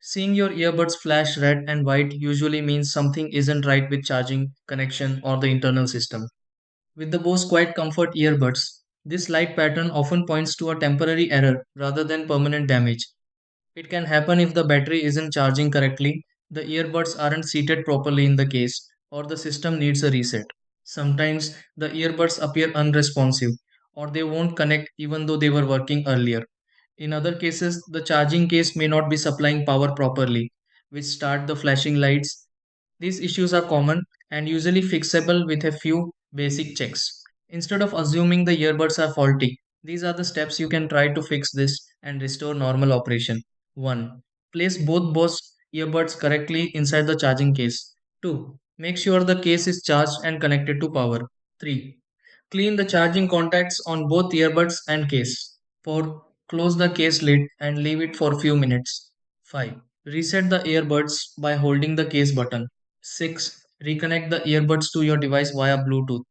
Seeing your earbuds flash red and white usually means something isn't right with charging, connection, or the internal system. With the Bose Quiet Comfort earbuds, this light pattern often points to a temporary error rather than permanent damage. It can happen if the battery isn't charging correctly, the earbuds aren't seated properly in the case, or the system needs a reset. Sometimes the earbuds appear unresponsive, or they won't connect even though they were working earlier. In other cases, the charging case may not be supplying power properly, which start the flashing lights. These issues are common and usually fixable with a few basic checks. Instead of assuming the earbuds are faulty, these are the steps you can try to fix this and restore normal operation. 1. Place both Bose earbuds correctly inside the charging case. 2. Make sure the case is charged and connected to power. 3. Clean the charging contacts on both earbuds and case. 4. Close the case lid and leave it for a few minutes. 5. Reset the earbuds by holding the case button. 6. Reconnect the earbuds to your device via Bluetooth.